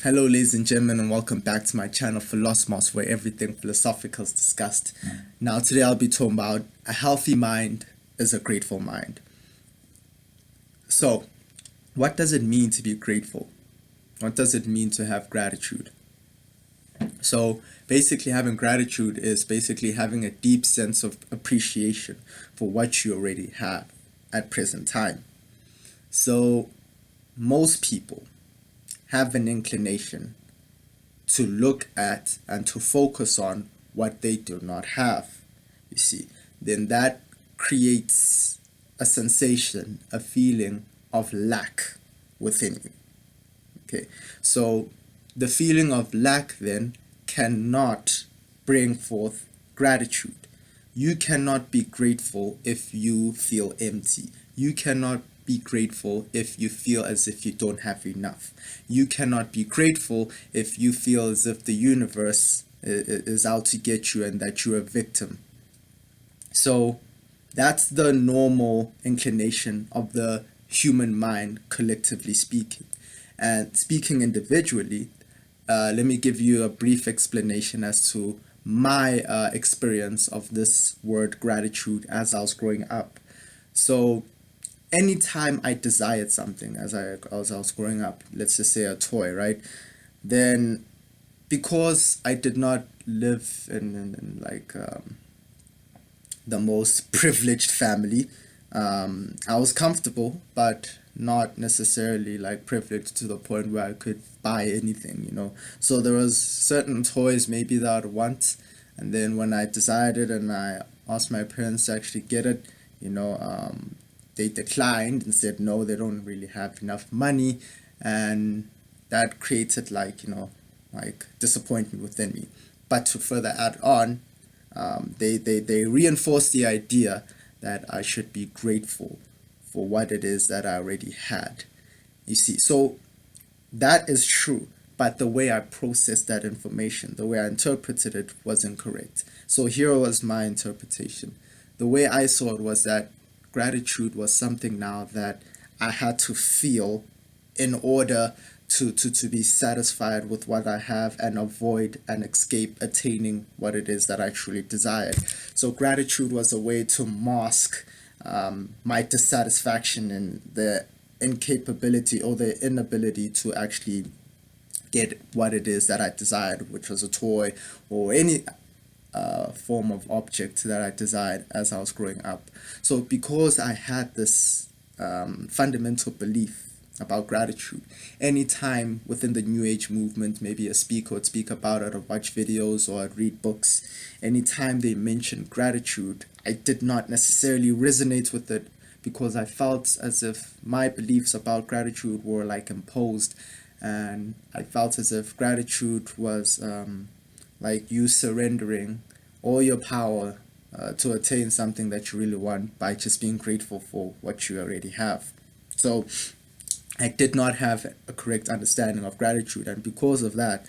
Hello, ladies and gentlemen, and welcome back to my channel Philosmos, where everything philosophical is discussed. Now, today I'll be talking about a healthy mind is a grateful mind. So, what does it mean to be grateful? What does it mean to have gratitude? So, basically, having gratitude is basically having a deep sense of appreciation for what you already have at present time. So, most people have an inclination to look at and to focus on what they do not have, you see. Then that creates a sensation, a feeling of lack within you. Okay, so the feeling of lack then cannot bring forth gratitude. You cannot be grateful if you feel empty. You cannot be grateful if you feel as if you don't have enough. You cannot be grateful if you feel as if the universe is out to get you and that you're a victim. So that's the normal inclination of the human mind, collectively speaking. And speaking individually, let me give you a brief explanation as to my experience of this word gratitude as I was growing up. So anytime I desired something as I was growing up, let's just say a toy, right? Then because I did not live in like the most privileged family, I was comfortable, but not necessarily like privileged to the point where I could buy anything, you know. So there was certain toys maybe that I'd want, and then when I decided and I asked my parents to actually get it, you know, they declined and said no, they don't really have enough money, and that created like, you know, like disappointment within me. But to further add on, they reinforced the idea that I should be grateful for what it is that I already had. You see, so that is true, but the way I processed that information, the way I interpreted it was incorrect. So here was my interpretation. The way I saw it was that gratitude was something now that I had to feel in order to be satisfied with what I have and avoid and escape attaining what it is that I truly desired. So gratitude was a way to mask my dissatisfaction and the incapability or the inability to actually get what it is that I desired, which was a toy or any form of object that I desired as I was growing up. So because I had this fundamental belief about gratitude, anytime within the New Age movement, maybe a speaker would speak about it or watch videos or I'd read books, anytime they mentioned gratitude, I did not necessarily resonate with it because I felt as if my beliefs about gratitude were like imposed, and I felt as if gratitude was like you surrendering all your power to attain something that you really want by just being grateful for what you already have. So I did not have a correct understanding of gratitude, and because of that,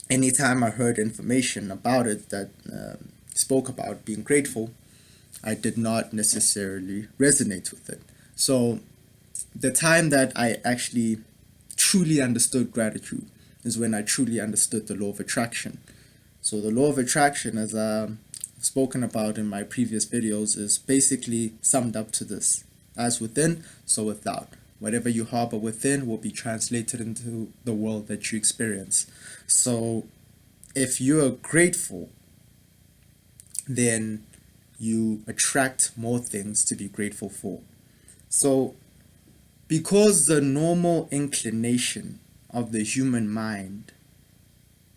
anytime I heard information about it that spoke about being grateful, I did not necessarily resonate with it. So the time that I actually truly understood gratitude is when I truly understood the law of attraction. So the law of attraction, as I've spoken about in my previous videos, is basically summed up to this: as within, so without. Whatever you harbor within will be translated into the world that you experience. So if you are grateful, then you attract more things to be grateful for. So because the normal inclination of the human mind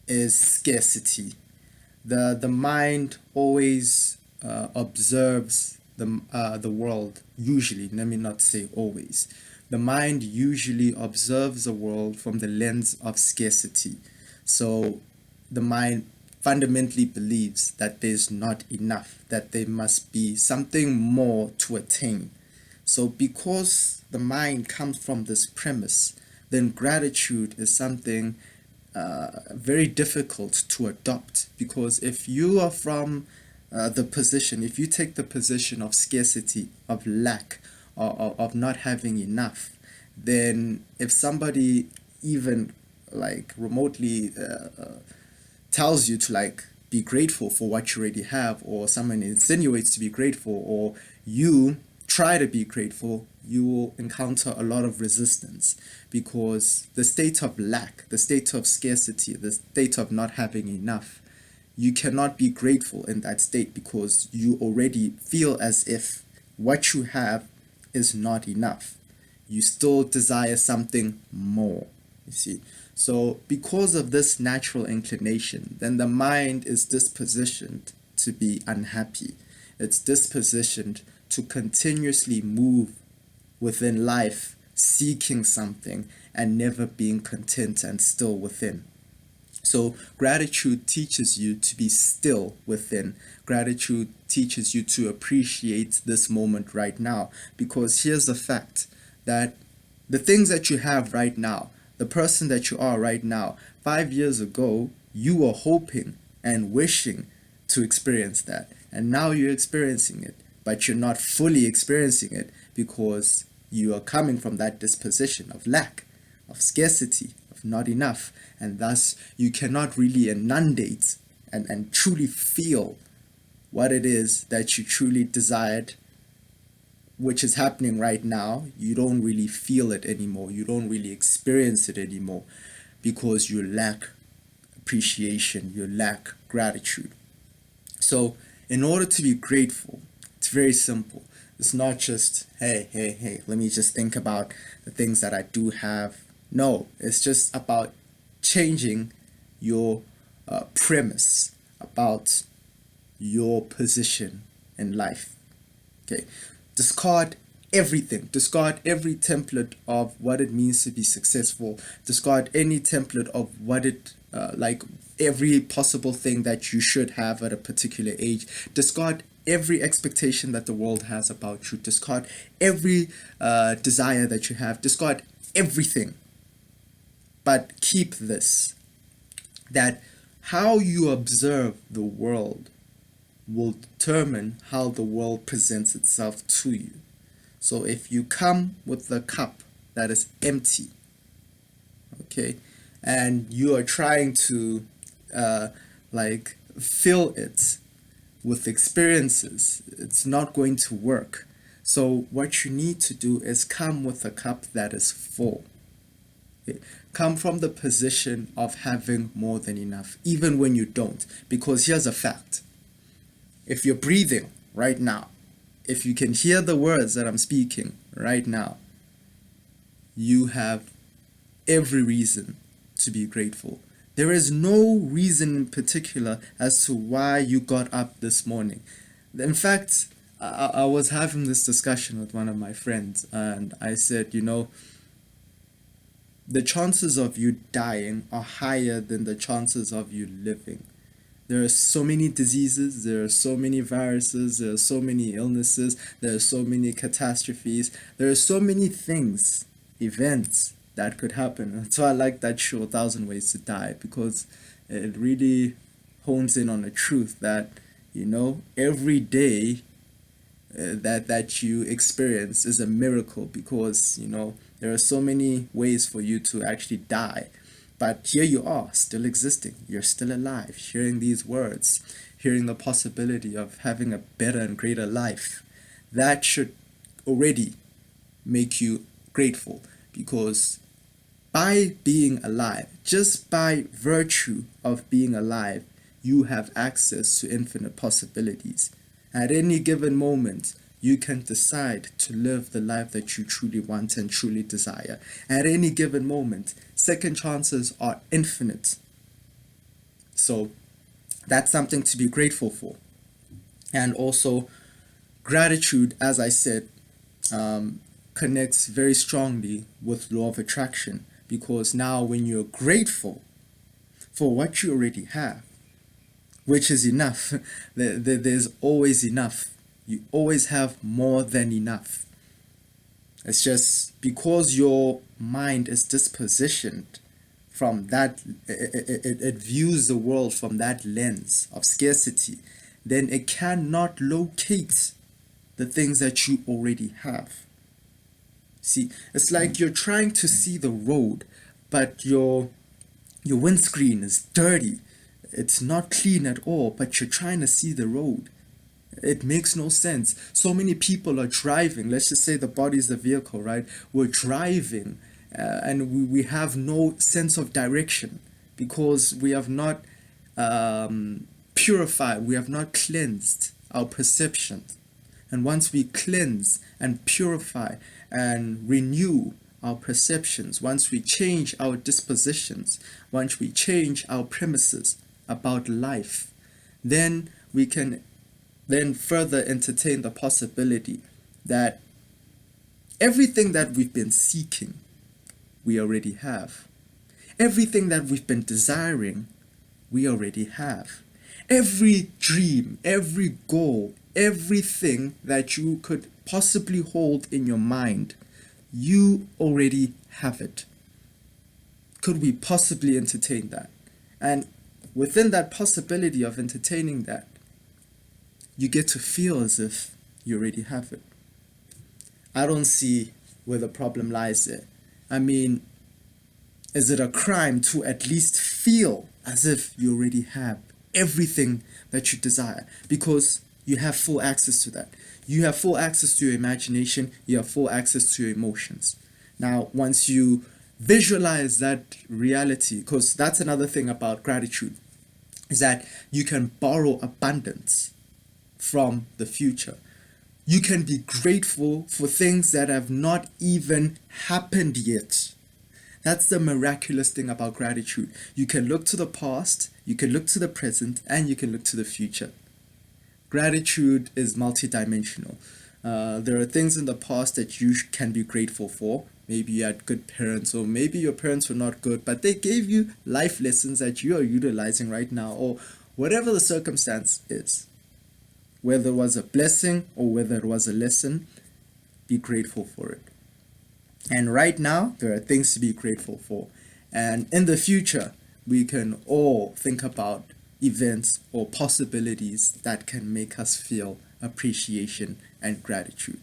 is scarcity, the mind always observes the world, usually, let me not say always. The mind usually observes the world from the lens of scarcity. So the mind fundamentally believes that there's not enough, that there must be something more to attain. So because the mind comes from this premise, then gratitude is something very difficult to adopt, because if you are from if you take the position of scarcity, of lack, of not having enough, then if somebody even like remotely tells you to like be grateful for what you already have, or someone insinuates to be grateful, or you try to be grateful, you will encounter a lot of resistance, because the state of lack, the state of scarcity, the state of not having enough, you cannot be grateful in that state because you already feel as if what you have is not enough. You still desire something more, you see. So because of this natural inclination, then the mind is dispositioned to be unhappy. It's dispositioned to continuously move within life, seeking something and never being content and still within. So gratitude teaches you to be still within. Gratitude teaches you to appreciate this moment right now. Because here's the fact that the things that you have right now, the person that you are right now, 5 years ago, you were hoping and wishing to experience that. And now you're experiencing it, but you're not fully experiencing it because you are coming from that disposition of lack, of scarcity, of not enough. And thus, you cannot really inundate and truly feel what it is that you truly desired, which is happening right now. You don't really feel it anymore. You don't really experience it anymore because you lack appreciation, you lack gratitude. So, in order to be grateful, it's very simple. It's not just, hey, let me just think about the things that I do have. No, it's just about changing your premise about your position in life. Okay, discard everything. Discard every template of what it means to be successful. Discard any template of what it like every possible thing that you should have at a particular age. Discard every expectation that the world has about you. Discard every desire that you have. Discard everything. But keep this, that how you observe the world will determine how the world presents itself to you. So if you come with the cup that is empty, okay, and you are trying to like fill it with experiences, it's not going to work. So what you need to do is come with a cup that is full. Okay? Come from the position of having more than enough, even when you don't. Because here's a fact. If you're breathing right now, if you can hear the words that I'm speaking right now, you have every reason to be grateful. There is no reason in particular as to why you got up this morning. In fact, I was having this discussion with one of my friends, and I said, the chances of you dying are higher than the chances of you living. There are so many diseases, there are so many viruses, there are so many illnesses, there are so many catastrophes, there are so many things, events that could happen. That's why I like that show, 1,000 Ways to Die, because it really hones in on the truth that, every day that you experience is a miracle, because, there are so many ways for you to actually die. But here you are, still existing. You're still alive, hearing these words, hearing the possibility of having a better and greater life. That should already make you grateful, because by being alive, just by virtue of being alive, you have access to infinite possibilities. At any given moment, you can decide to live the life that you truly want and truly desire. At any given moment, second chances are infinite. So that's something to be grateful for. And also, gratitude, as I said, connects very strongly with law of attraction, because now when you're grateful for what you already have, which is enough, there's always enough. You always have more than enough. It's just because your mind is dispositioned from that, it views the world from that lens of scarcity, then it cannot locate the things that you already have. See, it's like you're trying to see the road, but your Your windscreen is dirty. It's not clean at all, but you're trying to see the road. It makes no sense. So many people are driving. Let's just say the body is the vehicle, right? We're driving and we have no sense of direction because we have not purified, we have not cleansed our perceptions. And once we cleanse and purify and renew our perceptions, once we change our dispositions, once we change our premises about life, then we can then further entertain the possibility that everything that we've been seeking, we already have. Everything that we've been desiring, we already have. Every dream, every goal, everything that you could possibly hold in your mind, you already have it. Could we possibly entertain that? And within that possibility of entertaining that, you get to feel as if you already have it. I don't see where the problem lies there. I mean, is it a crime to at least feel as if you already have everything that you desire? Because you have full access to that. You have full access to your imagination. You have full access to your emotions. Now, once you visualize that reality, because that's another thing about gratitude, is that you can borrow abundance from the future. You can be grateful for things that have not even happened yet. That's the miraculous thing about gratitude. You can look to the past, you can look to the present, and you can look to the future. Gratitude is multidimensional. There are things in the past that you can be grateful for. Maybe you had good parents, or maybe your parents were not good, but they gave you life lessons that you are utilizing right now, or whatever the circumstance is. Whether it was a blessing or whether it was a lesson, be grateful for it. And right now, there are things to be grateful for. And in the future, we can all think about events or possibilities that can make us feel appreciation and gratitude.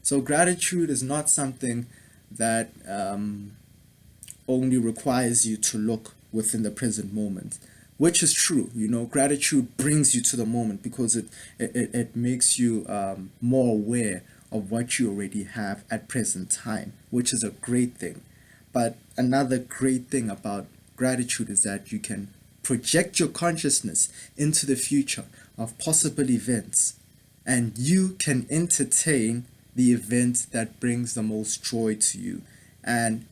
So gratitude is not something that only requires you to look within the present moment, which is true. You know, gratitude brings you to the moment because it makes you more aware of what you already have at present time, which is a great thing. But another great thing about gratitude is that you can project your consciousness into the future of possible events, and you can entertain the event that brings the most joy to you and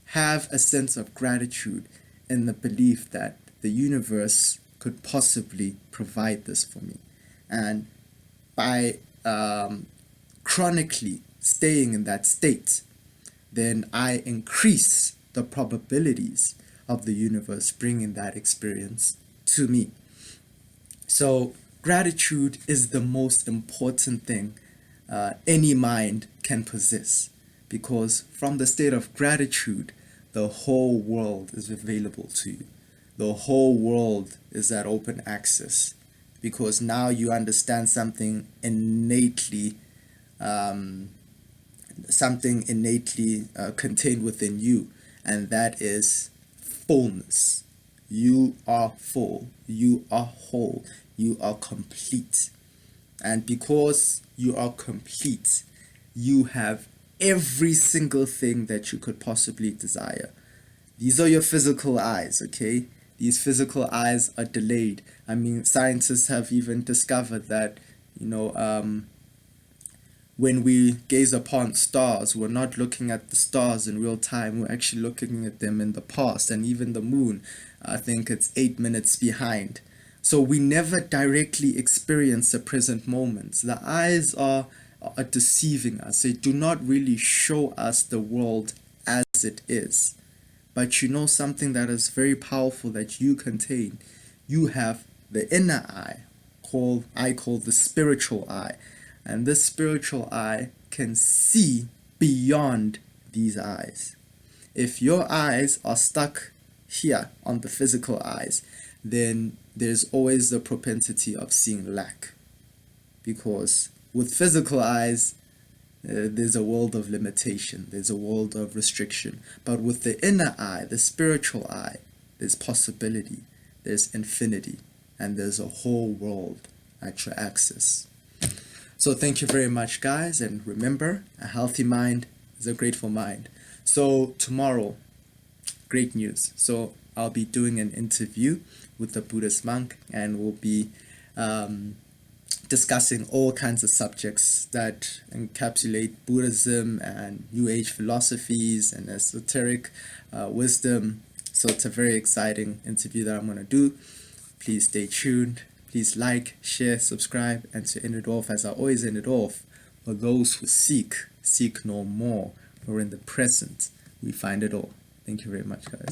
have a sense of gratitude in the belief that the universe could possibly provide this for me. And by chronically staying in that state, then I increase the probabilities of the universe bringing that experience to me. So gratitude is the most important thing any mind can possess, because from the state of gratitude, the whole world is available to you. The whole world is at open access, because now you understand something innately contained within you, and that is fullness. You are full, you are whole, you are complete. And because you are complete, you have every single thing that you could possibly desire. These are your physical eyes, okay? These physical eyes are delayed. I mean, scientists have even discovered that, when we gaze upon stars, we're not looking at the stars in real time. We're actually looking at them in the past. And even the moon, I think it's 8 minutes behind. So we never directly experience the present moment. The eyes are deceiving us. They do not really show us the world as it is. But you know something that is very powerful that you contain. You have the inner eye, I call the spiritual eye. And this spiritual eye can see beyond these eyes. If your eyes are stuck here on the physical eyes, then there's always the propensity of seeing lack. Because with physical eyes, there's a world of limitation, there's a world of restriction. But with the inner eye, the spiritual eye, there's possibility, there's infinity, and there's a whole world at your access. So thank you very much, guys, and remember, a healthy mind is a grateful mind. So tomorrow, great news. So I'll be doing an interview with a Buddhist monk, and we'll be discussing all kinds of subjects that encapsulate Buddhism and New Age philosophies and esoteric wisdom. So it's a very exciting interview that I'm going to do. Please stay tuned. Please like, share, subscribe, and to end it off, as I always end it off, for those who seek, seek no more, for in the present we find it all. Thank you very much, guys.